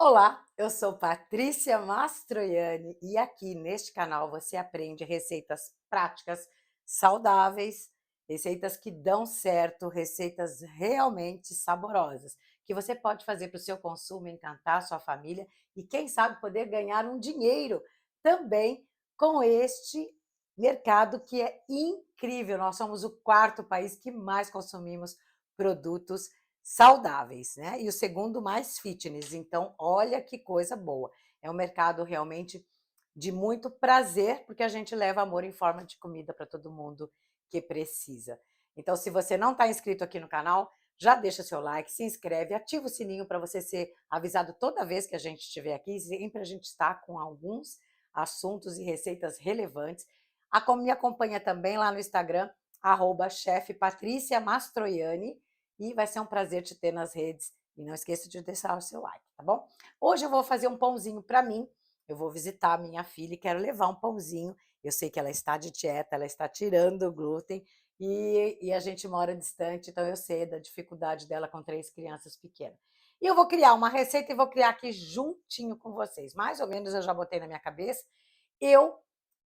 Olá, eu sou Patrícia Mastroianni e aqui neste canal você aprende receitas práticas, saudáveis, receitas que dão certo, receitas realmente saborosas, que você pode fazer para o seu consumo, encantar a sua família e quem sabe poder ganhar um dinheiro também com este mercado que é incrível. Nós somos o quarto país que mais consumimos produtos saudáveis, né? E o segundo mais fitness. Então, olha que coisa boa. É um mercado realmente de muito prazer, porque a gente leva amor em forma de comida para todo mundo que precisa. Então, se você não está inscrito aqui no canal, já deixa seu like, se inscreve, ativa o sininho para você ser avisado toda vez que a gente estiver aqui. Sempre a gente está com alguns assuntos e receitas relevantes. Me acompanha também lá no Instagram, @chefe Patrícia Mastroianni, e vai ser um prazer te ter nas redes. E não esqueça de deixar o seu like, tá bom? Hoje eu vou fazer um pãozinho para mim. Eu vou visitar a minha filha e quero levar um pãozinho. Eu sei que ela está de dieta, ela está tirando o glúten e a gente mora distante, então eu sei da dificuldade dela com 3 crianças pequenas. E eu vou criar uma receita e vou criar aqui juntinho com vocês. Mais ou menos eu já botei na minha cabeça. Eu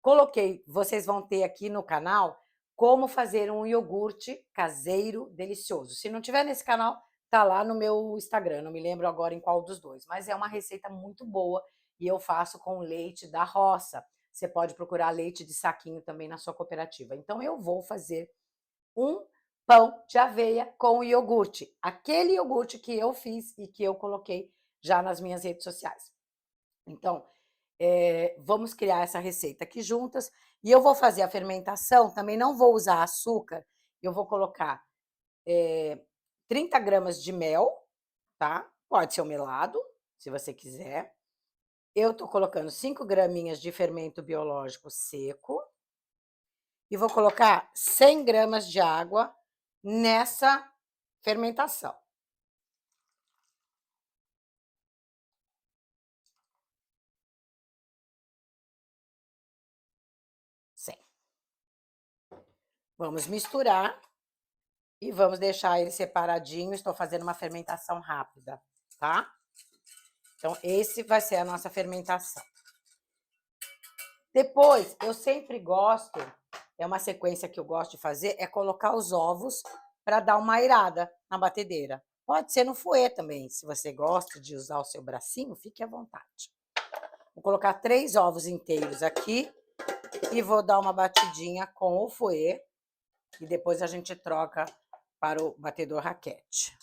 coloquei, vocês vão ter aqui no canal como fazer um iogurte caseiro delicioso. Se não tiver nesse canal, tá lá no meu Instagram, não me lembro agora em qual dos dois, mas é uma receita muito boa e eu faço com leite da roça. Você pode procurar leite de saquinho também na sua cooperativa. Então eu vou fazer um pão de aveia com iogurte, aquele iogurte que eu fiz e que eu coloquei já nas minhas redes sociais. Então, vamos criar essa receita aqui juntas. E eu vou fazer a fermentação, também não vou usar açúcar, eu vou colocar 30 gramas de mel, tá? Pode ser o melado, se você quiser. Eu tô colocando 5 graminhas de fermento biológico seco e vou colocar 100 gramas de água nessa fermentação. Sim. Vamos misturar e vamos deixar ele separadinho. Estou fazendo uma fermentação rápida, tá? Então, esse vai ser a nossa fermentação. Depois, eu sempre gosto, é uma sequência que eu gosto de fazer, é colocar os ovos para dar uma airada na batedeira. Pode ser no fouet também, se você gosta de usar o seu bracinho, fique à vontade. Vou colocar 3 ovos inteiros aqui e vou dar uma batidinha com o fouet e depois a gente troca para o batedor raquete.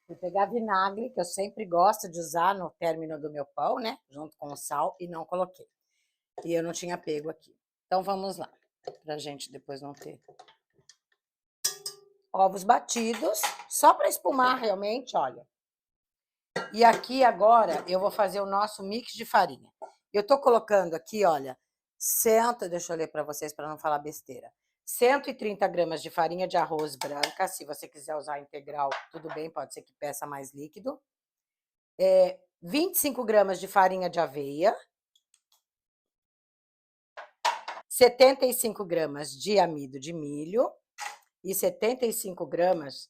Vou pegar vinagre, que eu sempre gosto de usar no término do meu pão, né? Junto com o sal, e não coloquei. E eu não tinha pego aqui. Então vamos lá, pra gente depois não ter. Ovos batidos, só para espumar realmente, olha. E aqui agora eu vou fazer o nosso mix de farinha. Eu tô colocando aqui, olha, deixa eu ler para vocês para não falar besteira. 130 gramas de farinha de arroz branca, se você quiser usar integral, tudo bem, pode ser que peça mais líquido. 25 gramas de farinha de aveia, 75 gramas de amido de milho e 75 gramas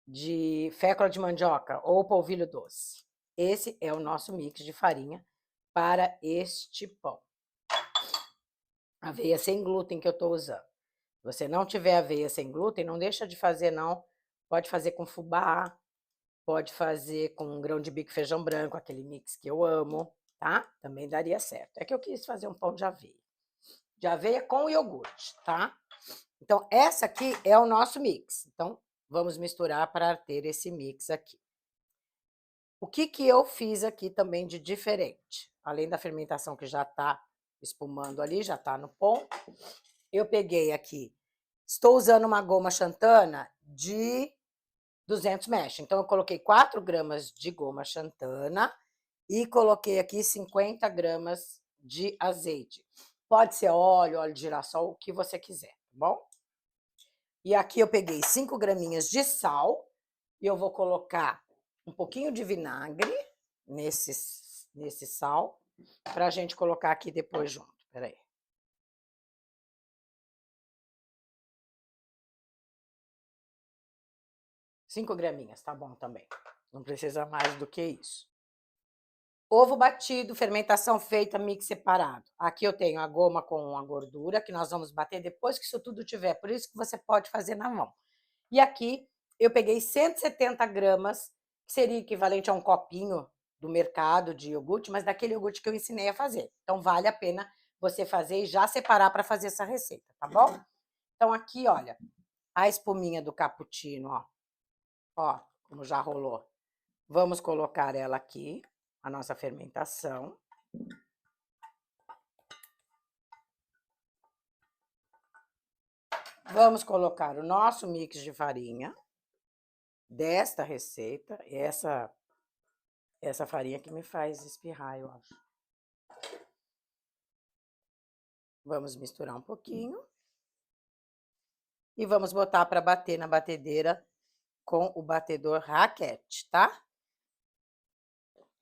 de fécula de mandioca ou polvilho doce. Esse é o nosso mix de farinha para este pão. Aveia sem glúten que eu estou usando. Se você não tiver aveia sem glúten, não deixa de fazer não. Pode fazer com fubá, pode fazer com grão de bico e feijão branco, aquele mix que eu amo, tá? Também daria certo. É que eu quis fazer um pão de aveia. De aveia com iogurte, tá? Então, essa aqui é o nosso mix. Então, vamos misturar para ter esse mix aqui. O que que eu fiz aqui também de diferente? Além da fermentação que já está espumando ali, já está no ponto, eu peguei aqui, estou usando uma goma xantana de 200 mesh. Então, eu coloquei 4 gramas de goma xantana e coloquei aqui 50 gramas de azeite. Pode ser óleo, óleo de girassol, o que você quiser, tá bom? E aqui eu peguei 5 graminhas de sal e eu vou colocar um pouquinho de vinagre nesse sal para a gente colocar aqui depois junto. Peraí. 5 graminhas, tá bom também. Não precisa mais do que isso. Ovo batido, fermentação feita, mix separado. Aqui eu tenho a goma com a gordura, que nós vamos bater depois que isso tudo tiver. Por isso que você pode fazer na mão. E aqui eu peguei 170 gramas, que seria equivalente a um copinho do mercado de iogurte, mas daquele iogurte que eu ensinei a fazer. Então vale a pena você fazer e já separar para fazer essa receita, tá bom? Então aqui, olha, a espuminha do cappuccino, ó, como já rolou. Vamos colocar ela aqui, a nossa fermentação. Vamos colocar o nosso mix de farinha desta receita. Essa farinha que me faz espirrar, eu acho. Vamos misturar um pouquinho. E vamos botar para bater na batedeira com o batedor raquete, tá?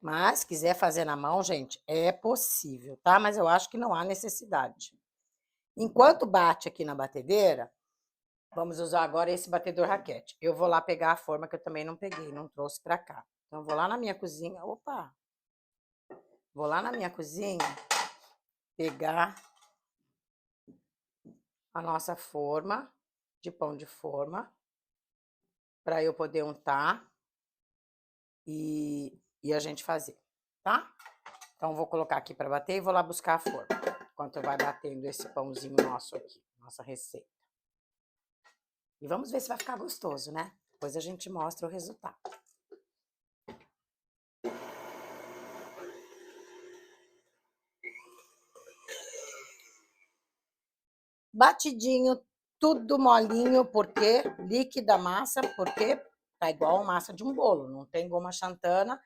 Mas, se quiser fazer na mão, gente, é possível, tá? Mas eu acho que não há necessidade. Enquanto bate aqui na batedeira, vamos usar agora esse batedor raquete. Eu vou lá pegar a forma que eu também não peguei, não trouxe para cá. Então, eu vou lá na minha cozinha, opa! Vou lá na minha cozinha pegar a nossa forma de pão de forma para eu poder untar e a gente fazer, tá? Então, vou colocar aqui para bater e vou lá buscar a forma, enquanto vai batendo esse pãozinho nosso aqui, nossa receita. E vamos ver se vai ficar gostoso, né? Depois a gente mostra o resultado. Batidinho, tudo molinho, porque líquida a massa, porque tá igual a massa de um bolo, não tem goma xantana.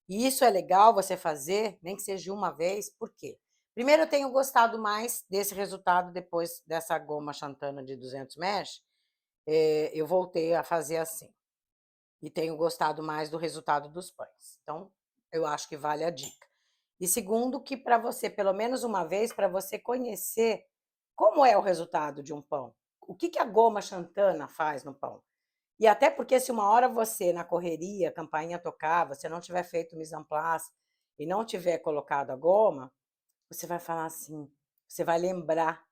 E isso é legal você fazer, nem que seja uma vez, por quê? Primeiro, eu tenho gostado mais desse resultado depois dessa goma xantana de 200 mesh. Eu voltei a fazer assim. E tenho gostado mais do resultado dos pães. Então, eu acho que vale a dica. E segundo, que para você, pelo menos uma vez, para você conhecer como é o resultado de um pão. O que a goma xantana faz no pão? E até porque se uma hora você, na correria, a campainha tocar, você não tiver feito mise en place e não tiver colocado a goma, você vai falar assim, você vai lembrar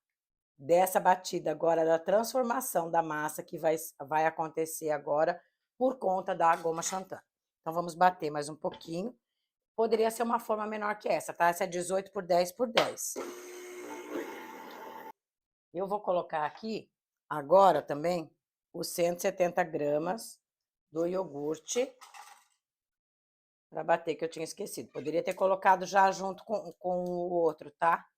dessa batida agora, da transformação da massa que vai acontecer agora por conta da goma xantana. Então, vamos bater mais um pouquinho. Poderia ser uma forma menor que essa, tá? Essa é 18 por 10 por 10. Eu vou colocar aqui, agora também, os 170 gramas do iogurte para bater, que eu tinha esquecido. Poderia ter colocado já junto com o outro, tá?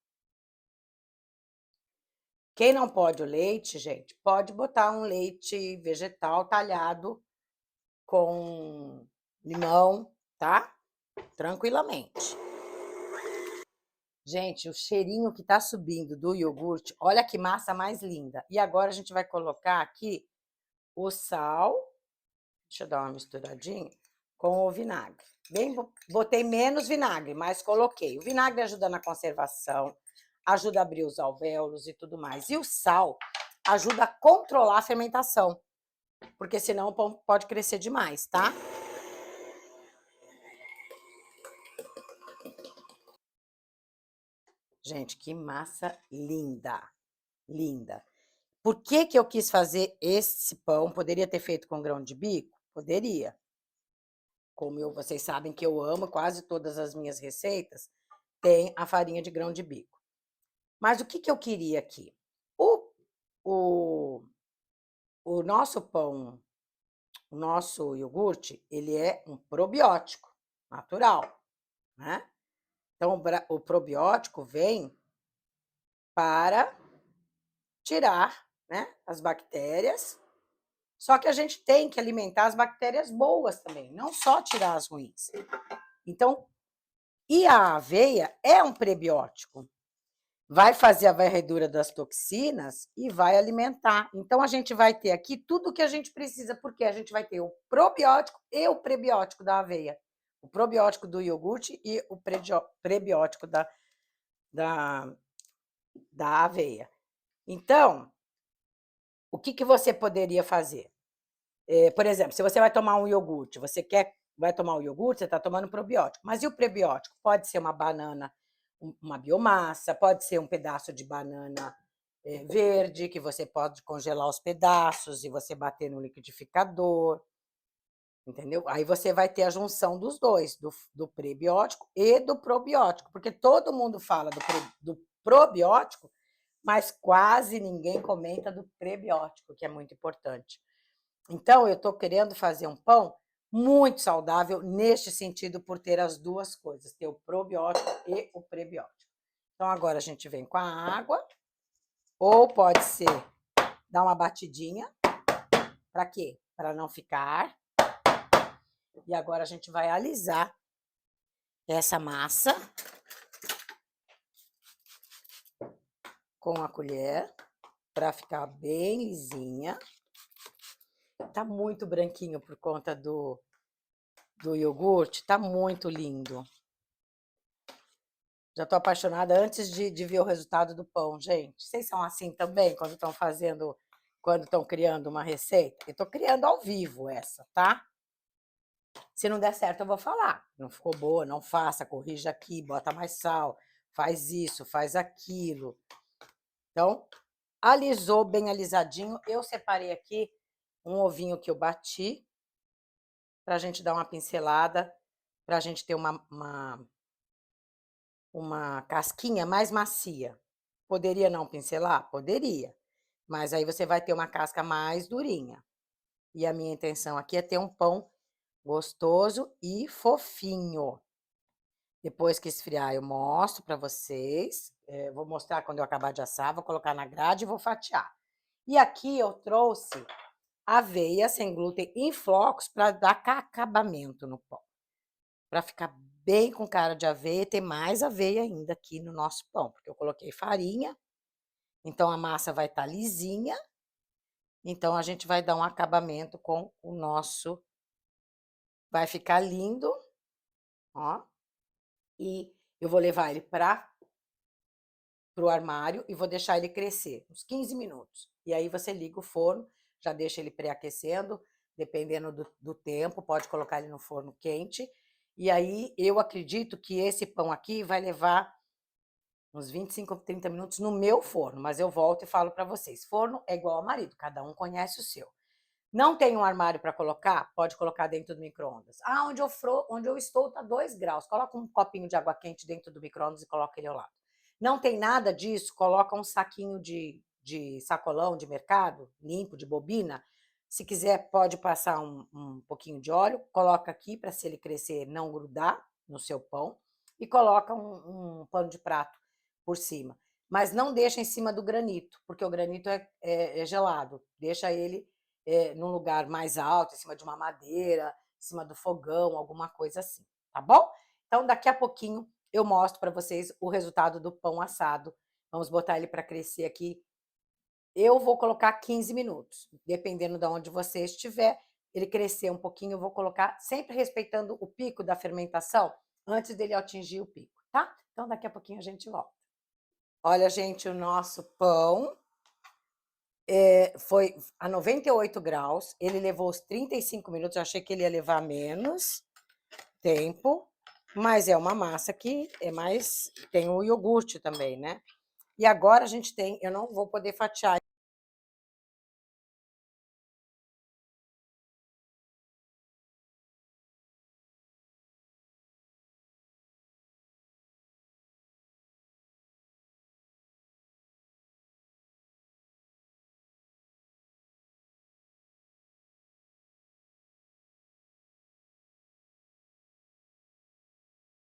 Quem não pode o leite, gente, pode botar um leite vegetal talhado com limão, tá? Tranquilamente. Gente, o cheirinho que tá subindo do iogurte, olha que massa mais linda. E agora a gente vai colocar aqui o sal, deixa eu dar uma misturadinha, com o vinagre. Botei menos vinagre, mas coloquei. O vinagre ajuda na conservação, ajuda a abrir os alvéolos e tudo mais. E o sal ajuda a controlar a fermentação, porque senão o pão pode crescer demais, tá? Gente, que massa linda, linda. Por que eu quis fazer esse pão? Poderia ter feito com grão de bico? Poderia. Como vocês sabem que eu amo, quase todas as minhas receitas tem a farinha de grão de bico. Mas o que eu queria aqui? O, o nosso pão, o nosso iogurte, ele é um probiótico natural, né? Então, o probiótico vem para tirar, né, as bactérias. Só que a gente tem que alimentar as bactérias boas também, não só tirar as ruins. Então, e a aveia é um prebiótico. Vai fazer a varredura das toxinas e vai alimentar. Então, a gente vai ter aqui tudo o que a gente precisa, porque a gente vai ter o probiótico e o prebiótico da aveia. O probiótico do iogurte e o prebiótico da aveia. Então, o que você poderia fazer? Por exemplo, se você vai tomar um iogurte, vai tomar um iogurte, você está tomando probiótico. Mas e o prebiótico? Pode ser uma banana, uma biomassa, pode ser um pedaço de banana verde, que você pode congelar os pedaços e você bater no liquidificador, entendeu? Aí você vai ter a junção dos dois, do prebiótico e do probiótico, porque todo mundo fala do probiótico, mas quase ninguém comenta do prebiótico, que é muito importante. Então, eu estou querendo fazer um pão muito saudável neste sentido, por ter as duas coisas, ter o probiótico e o prebiótico. Então, agora a gente vem com a água, ou pode ser dar uma batidinha. Para quê? Para não ficar. E agora a gente vai alisar essa massa com a colher para ficar bem lisinha. Tá muito branquinho por conta do iogurte, tá muito lindo. Já tô apaixonada antes de ver o resultado do pão, gente. Vocês são assim também quando estão criando uma receita? Eu tô criando ao vivo essa, tá? Se não der certo, eu vou falar. Não ficou boa, não faça, corrija aqui, bota mais sal, faz isso, faz aquilo. Então, alisou bem alisadinho. Eu separei aqui um ovinho que eu bati, pra gente dar uma pincelada, pra gente ter uma casquinha mais macia. Poderia não pincelar? Poderia. Mas aí você vai ter uma casca mais durinha. E a minha intenção aqui é ter um pão gostoso e fofinho. Depois que esfriar, eu mostro para vocês. Vou mostrar quando eu acabar de assar, vou colocar na grade e vou fatiar. E aqui eu trouxe aveia sem glúten em flocos para dar acabamento no pão. Para ficar bem com cara de aveia, ter mais aveia ainda aqui no nosso pão, porque eu coloquei farinha, então a massa vai estar lisinha, então a gente vai dar um acabamento com o nosso, vai ficar lindo, ó, e eu vou levar ele para o armário e vou deixar ele crescer uns 15 minutos. E aí você liga o forno, já deixa ele pré-aquecendo, dependendo do tempo, pode colocar ele no forno quente. E aí eu acredito que esse pão aqui vai levar uns 25, 30 minutos no meu forno, mas eu volto e falo para vocês. Forno é igual ao marido, cada um conhece o seu. Não tem um armário para colocar? Pode colocar dentro do micro-ondas. Ah, onde eu estou está 2 graus. Coloca um copinho de água quente dentro do micro-ondas e coloca ele ao lado. Não tem nada disso? Coloca um saquinho de sacolão de mercado, limpo, de bobina. Se quiser, pode passar um pouquinho de óleo. Coloca aqui para, se ele crescer, não grudar no seu pão. E coloca um pano de prato por cima. Mas não deixa em cima do granito, porque o granito é gelado. Deixa ele num lugar mais alto, em cima de uma madeira, em cima do fogão, alguma coisa assim, tá bom? Então, daqui a pouquinho eu mostro para vocês o resultado do pão assado. Vamos botar ele para crescer aqui. Eu vou colocar 15 minutos, dependendo de onde você estiver. Ele crescer um pouquinho, eu vou colocar, sempre respeitando o pico da fermentação, antes dele atingir o pico, tá? Então, daqui a pouquinho a gente volta. Olha, gente, o nosso pão foi a 98 graus, ele levou os 35 minutos, eu achei que ele ia levar menos tempo, mas é uma massa que é mais, tem o iogurte também, né? E agora a gente tem, eu não vou poder fatiar